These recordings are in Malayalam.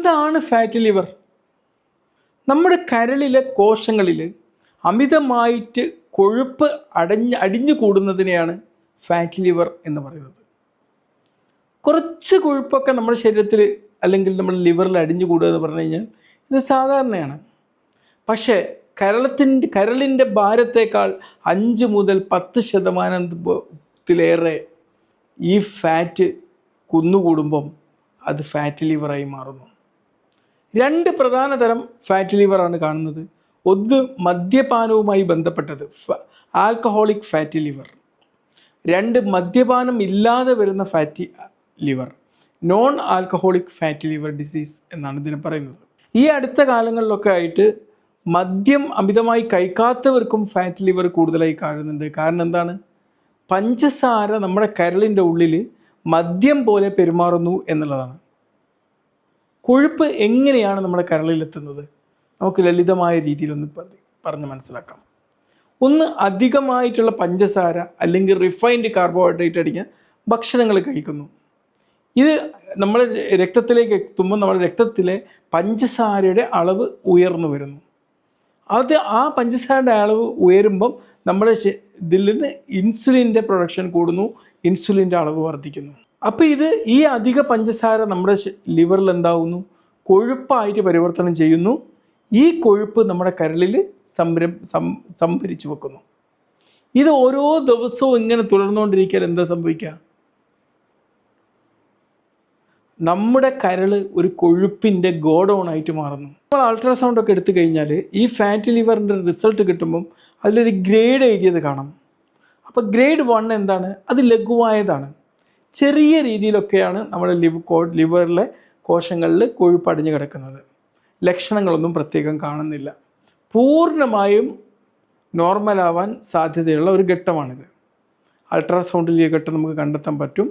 എന്താണ് ഫാറ്റി ലിവർ? നമ്മുടെ കരളിലെ കോശങ്ങളിൽ അമിതമായിട്ട് കൊഴുപ്പ് അടിഞ്ഞു കൂടുന്നതിനെയാണ് ഫാറ്റി ലിവർ എന്ന് പറയുന്നത്. കുറച്ച് കൊഴുപ്പൊക്കെ നമ്മുടെ ശരീരത്തിൽ അല്ലെങ്കിൽ നമ്മുടെ ലിവറിൽ അടിഞ്ഞു കൂടുക എന്ന് പറഞ്ഞു കഴിഞ്ഞാൽ ഇത് സാധാരണയാണ്. പക്ഷേ കരളിൻ്റെ ഭാരത്തേക്കാൾ 5 മുതൽ 10% ഈ ഫാറ്റ് കുന്നുകൂടുമ്പം അത് ഫാറ്റി ലിവറായി മാറുന്നു. 2 പ്രധാന തരം ഫാറ്റി ലിവറാണ് കാണുന്നത്. ഒന്ന് മദ്യപാനവുമായി ബന്ധപ്പെട്ടത് ആൽക്കഹോളിക് ഫാറ്റി ലിവർ. 2 മദ്യപാനം ഇല്ലാതെ വരുന്ന fatty liver, non alcoholic fatty liver disease എന്നാണ് ഇതിനെ പറയുന്നത്. ഈ അടുത്ത കാലങ്ങളിലൊക്കെ ആയിട്ട് മദ്യം അമിതമായി കഴിക്കാത്തവർക്കും ഫാറ്റി ലിവർ കൂടുതലായി കാണുന്നുണ്ട്. കാരണം എന്താണ്? പഞ്ചസാര നമ്മുടെ കരളിൻ്റെ ഉള്ളിൽ മദ്യം പോലെ പെരുമാറുന്നു എന്നുള്ളതാണ്. കൊഴുപ്പ് എങ്ങനെയാണ് നമ്മുടെ കരളിലെത്തുന്നത്? നമുക്ക് ലളിതമായ രീതിയിലൊന്ന് പറഞ്ഞ് മനസ്സിലാക്കാം. ഒന്ന്, അധികമായിട്ടുള്ള പഞ്ചസാര അല്ലെങ്കിൽ റിഫൈൻഡ് കാർബോഹൈഡ്രേറ്റ് അടങ്ങിയ ഭക്ഷണങ്ങൾ കഴിക്കുന്നു. ഇത് നമ്മുടെ രക്തത്തിലേക്ക് എത്തുമ്പോൾ നമ്മുടെ രക്തത്തിലെ പഞ്ചസാരയുടെ അളവ് ഉയർന്നു വരുന്നു. ആ പഞ്ചസാരയുടെ അളവ് ഉയരുമ്പം നമ്മുടെ ഇതിൽ നിന്ന് ഇൻസുലിൻ്റെ പ്രൊഡക്ഷൻ കൂടുന്നു, ഇൻസുലിൻ്റെ അളവ് വർദ്ധിക്കുന്നു. അപ്പോൾ ഈ അധിക പഞ്ചസാര നമ്മുടെ ലിവറിൽ എന്താവുന്നു? കൊഴുപ്പായിട്ട് പരിവർത്തനം ചെയ്യുന്നു. ഈ കൊഴുപ്പ് നമ്മുടെ കരളിൽ സംഭരിച്ചു വെക്കുന്നു. ഇത് ഓരോ ദിവസവും ഇങ്ങനെ തുടർന്നുകൊണ്ടിരിക്കാൻ എന്താ സംഭവിക്കുക? നമ്മുടെ കരൾ ഒരു കൊഴുപ്പിൻ്റെ ഗോഡൗൺ ആയിട്ട് മാറുന്നു. നമ്മൾ അൾട്രാസൗണ്ട് ഒക്കെ എടുത്തു കഴിഞ്ഞാൽ ഈ ഫാറ്റി ലിവറിൻ്റെ റിസൾട്ട് കിട്ടുമ്പം അതിലൊരു ഗ്രേഡ് എഴുതിയത് കാണാം. അപ്പോൾ ഗ്രേഡ് 1 എന്താണ്? അത് ലഘുവായതാണ്. ചെറിയ രീതിയിലൊക്കെയാണ് നമ്മുടെ ലിവറിലെ കോശങ്ങളിൽ കൊഴുപ്പടിഞ്ഞു കിടക്കുന്നത്. ലക്ഷണങ്ങളൊന്നും പ്രത്യേകം കാണുന്നില്ല. പൂർണ്ണമായും നോർമലാവാൻ സാധ്യതയുള്ള ഒരു ഘട്ടമാണിത്. അൾട്രാസൗണ്ടിൽ ഈ ഘട്ടം നമുക്ക് കണ്ടെത്താൻ പറ്റും.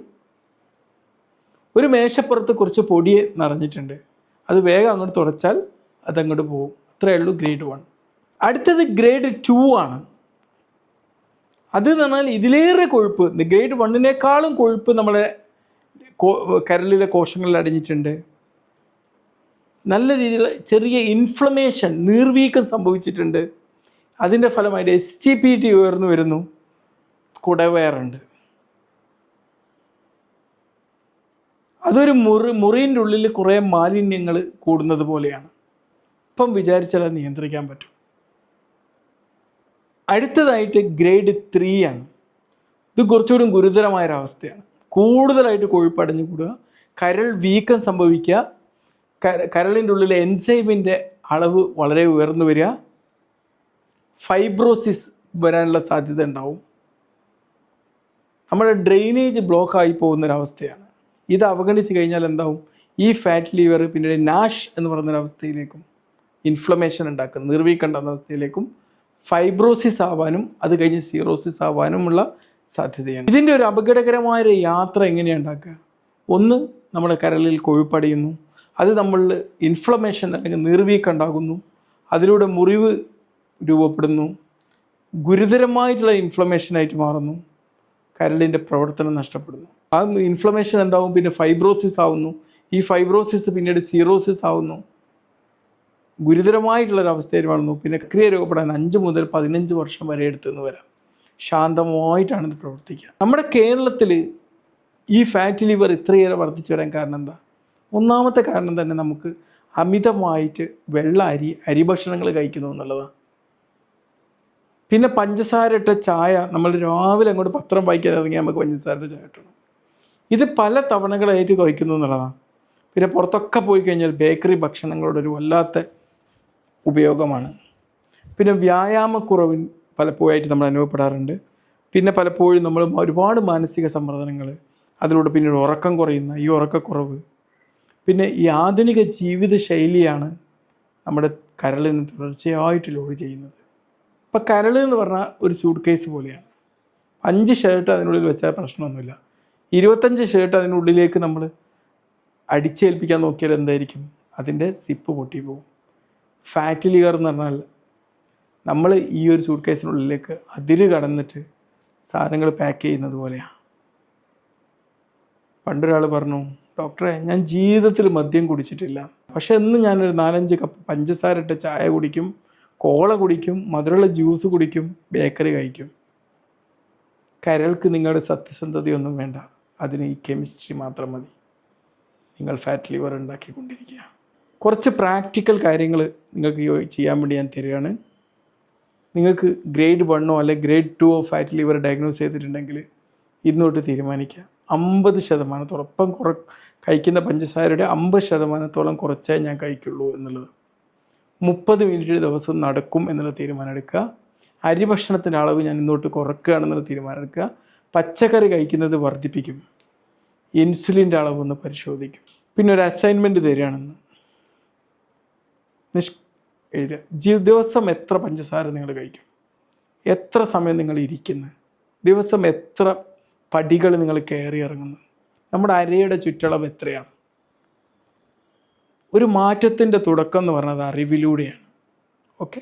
ഒരു മേശപ്പുറത്ത് കുറച്ച് പൊടി നിറഞ്ഞിട്ടുണ്ട്, അത് വേഗം അങ്ങോട്ട് തുടച്ചാൽ അതങ്ങോട്ട് പോകും. അത്രയേ ഉള്ളൂ ഗ്രേഡ് 1. അടുത്തത് ഗ്രേഡ് 2 ആണ്. അത് എന്ന് പറഞ്ഞാൽ ഇതിലേറെ കൊഴുപ്പ്, ഗ്രേഡ് 1-നേക്കാളും കൊഴുപ്പ് നമ്മുടെ കരളിലെ കോശങ്ങളിൽ അടങ്ങിയിട്ടുണ്ട്. നല്ല രീതിയിലുള്ള ചെറിയ ഇൻഫ്ലമേഷൻ, നീർവീക്കം സംഭവിച്ചിട്ടുണ്ട്. അതിൻ്റെ ഫലമായിട്ട് SGPT ഉയർന്നു വരുന്നു, കുടവയറുണ്ട്. അതൊരു മുറിൻ്റെ ഉള്ളിൽ കുറേ മാലിന്യങ്ങൾ കൂടുന്നത് പോലെയാണ്. ഇപ്പം വിചാരിച്ചാൽ അത് നിയന്ത്രിക്കാൻ പറ്റും. അടുത്തതായിട്ട് ഗ്രേഡ് 3 ആണ്. ഇത് കുറച്ചുകൂടി ഗുരുതരമായൊരവസ്ഥയാണ്. കൂടുതലായിട്ട് കൊഴുപ്പടിഞ്ഞു കൂടുക, കരൾ വീക്കം സംഭവിക്കുക, കരളിൻ്റെ ഉള്ളിൽ എൻസൈമിൻ്റെ അളവ് വളരെ ഉയർന്നു വരിക, ഫൈബ്രോസിസ് വരാനുള്ള സാധ്യത ഉണ്ടാവും. നമ്മുടെ ഡ്രെയിനേജ് ബ്ലോക്കായി പോകുന്നൊരവസ്ഥയാണ്. ഇത് അവഗണിച്ച് കഴിഞ്ഞാൽ എന്താവും? ഈ ഫാറ്റ് ലിവർ പിന്നീട് നാഷ് എന്ന് പറയുന്നൊരവസ്ഥയിലേക്കും, ഇൻഫ്ലമേഷൻ ഉണ്ടാക്കുന്ന നീർവീക്കം ഉണ്ടാകുന്ന അവസ്ഥയിലേക്കും, ഫൈബ്രോസിസ് ആവാനും അത് കഴിഞ്ഞ് സീറോസിസ് ആവാനുമുള്ള സാധ്യതയാണ്. ഇതിൻ്റെ ഒരു അപകടകരമായൊരു യാത്ര എങ്ങനെയാണ് ഉണ്ടാക്കുക? ഒന്ന്, നമ്മുടെ കരളിൽ കൊഴുപ്പടിയുന്നു, അത് നമ്മളിൽ ഇൻഫ്ലമേഷൻ അല്ലെങ്കിൽ നീർവീക്കം ഉണ്ടാകുന്നു, അതിലൂടെ മുറിവ് രൂപപ്പെടുന്നു, ഗുരുതരമായിട്ടുള്ള ഇൻഫ്ലമേഷനായിട്ട് മാറുന്നു, കരളിൻ്റെ പ്രവർത്തനം നഷ്ടപ്പെടുന്നു. ആ ഇൻഫ്ലമേഷൻ എന്താവും? പിന്നെ ഫൈബ്രോസിസ് ആവുന്നു. ഈ ഫൈബ്രോസിസ് പിന്നീട് സീറോസിസ് ആവുന്നു, ഗുരുതരമായിട്ടുള്ളൊരവസ്ഥയിൽ വളർന്നു. പിന്നെ ക്രിയ രൂപപ്പെടാൻ 5 മുതൽ 15 വർഷം വരെ എടുത്തെന്ന് വരാം. ശാന്തമായിട്ടാണ് ഇത് പ്രവർത്തിക്കുക. നമ്മുടെ കേരളത്തിൽ ഈ ഫാറ്റി ലിവർ ഇത്രയേറെ വർദ്ധിച്ചു വരാൻ കാരണം എന്താ? ഒന്നാമത്തെ കാരണം തന്നെ നമുക്ക് അമിതമായിട്ട് അരി ഭക്ഷണങ്ങൾ കഴിക്കുന്നു എന്നുള്ളതാണ്. പിന്നെ പഞ്ചസാര ഇട്ട ചായ, നമ്മൾ രാവിലെ അങ്ങോട്ട് പത്രം വായിക്കാൻ ഇറങ്ങി നമുക്ക് പഞ്ചസാരയുടെ ചായ കിട്ടണം. ഇത് പല തവണകളായിട്ട് കഴിക്കുന്നു എന്നുള്ളതാണ്. പിന്നെ പുറത്തൊക്കെ പോയി കഴിഞ്ഞാൽ ബേക്കറി ഭക്ഷണങ്ങളോടൊരു വല്ലാത്ത ഉപയോഗമാണ്. പിന്നെ വ്യായാമക്കുറവിൻ പലപ്പോഴായിട്ട് നമ്മൾ അനുഭവപ്പെടാറുണ്ട്. പിന്നെ പലപ്പോഴും നമ്മൾ ഒരുപാട് മാനസിക സമ്മർദ്ദങ്ങൾ, അതിലൂടെ പിന്നീട് ഉറക്കം കുറയുന്ന ഈ ഉറക്കക്കുറവ്, പിന്നെ ഈ ആധുനിക ജീവിത ശൈലിയാണ് നമ്മുടെ കരളിന് തുടർച്ചയായിട്ട് ലോഡ് ചെയ്യുന്നത്. ഇപ്പം കരൾ എന്ന് പറഞ്ഞാൽ ഒരു സൂട്ട് കേസ് പോലെയാണ്. 5 ഷർട്ട് അതിനുള്ളിൽ വെച്ചാൽ പ്രശ്നമൊന്നുമില്ല. 25 ഷർട്ട് അതിനുള്ളിലേക്ക് നമ്മൾ അടിച്ചേൽപ്പിക്കാൻ നോക്കിയാൽ എന്തായിരിക്കും? അതിൻ്റെ സിപ്പ് പൊട്ടി പോകും. ഫാറ്റ് ലിവർ എന്ന് പറഞ്ഞാൽ നമ്മൾ ഈ ഒരു സൂട്ട് കേസിനുള്ളിലേക്ക് അതിര് കടന്നിട്ട് സാധനങ്ങൾ പാക്ക് ചെയ്യുന്നത് പോലെയാണ്. പണ്ടൊരാൾ പറഞ്ഞു, ഡോക്ടറെ ഞാൻ ജീവിതത്തിൽ മദ്യം കുടിച്ചിട്ടില്ല, പക്ഷെ ഇന്ന് ഞാനൊരു 4-5 കപ്പ് പഞ്ചസാര ഇട്ട ചായ കുടിക്കും, കോള കുടിക്കും, മധുരമുള്ള ജ്യൂസ് കുടിക്കും, ബേക്കറി കഴിക്കും. കരൾക്ക് നിങ്ങളുടെ സത്യസന്ധതയൊന്നും വേണ്ട, അതിന് ഈ കെമിസ്ട്രി മാത്രം മതി. നിങ്ങൾ ഫാറ്റ് ലിവർ ഉണ്ടാക്കിക്കൊണ്ടിരിക്കുക. കുറച്ച് പ്രാക്ടിക്കൽ കാര്യങ്ങൾ നിങ്ങൾക്ക് ചെയ്യാൻ വേണ്ടി ഞാൻ തരികയാണ്. നിങ്ങൾക്ക് ഗ്രേഡ് 1 അല്ലെങ്കിൽ ഗ്രേഡ് 2 ഫാറ്റ് ലിവർ ഡയഗ്നോസ് ചെയ്തിട്ടുണ്ടെങ്കിൽ ഇന്നോട്ട് തീരുമാനിക്കുക. 50% കഴിക്കുന്ന പഞ്ചസാരയുടെ 50% കുറച്ചേ ഞാൻ കഴിക്കുള്ളൂ എന്നുള്ളത്. 30 മിനിറ്റ് ദിവസം നടക്കും എന്നുള്ള തീരുമാനം എടുക്കുക. അരി ഭക്ഷണത്തിൻ്റെ അളവ് ഞാൻ ഇന്നോട്ട് കുറയ്ക്കുകയാണെന്നുള്ള തീരുമാനം എടുക്കുക. പച്ചക്കറി കഴിക്കുന്നത് വർദ്ധിപ്പിക്കും. ഇൻസുലിൻ്റെ അളവൊന്ന് പരിശോധിക്കും. പിന്നെ ഒരു അസൈൻമെൻറ്റ് തരികയാണെന്ന് എഴുതുക. ദിവസം എത്ര പഞ്ചസാര നിങ്ങൾ കഴിക്കും, എത്ര സമയം നിങ്ങൾ ഇരിക്കുന്നു, ദിവസം എത്ര പടികൾ നിങ്ങൾ കയറി ഇറങ്ങുന്നു, നമ്മുടെ അരയുടെ ചുറ്റളവ് എത്രയാണ്. ഒരു മാറ്റത്തിൻ്റെ തുടക്കം എന്ന് പറഞ്ഞത് അറിവിലൂടെയാണ്. ഓക്കെ.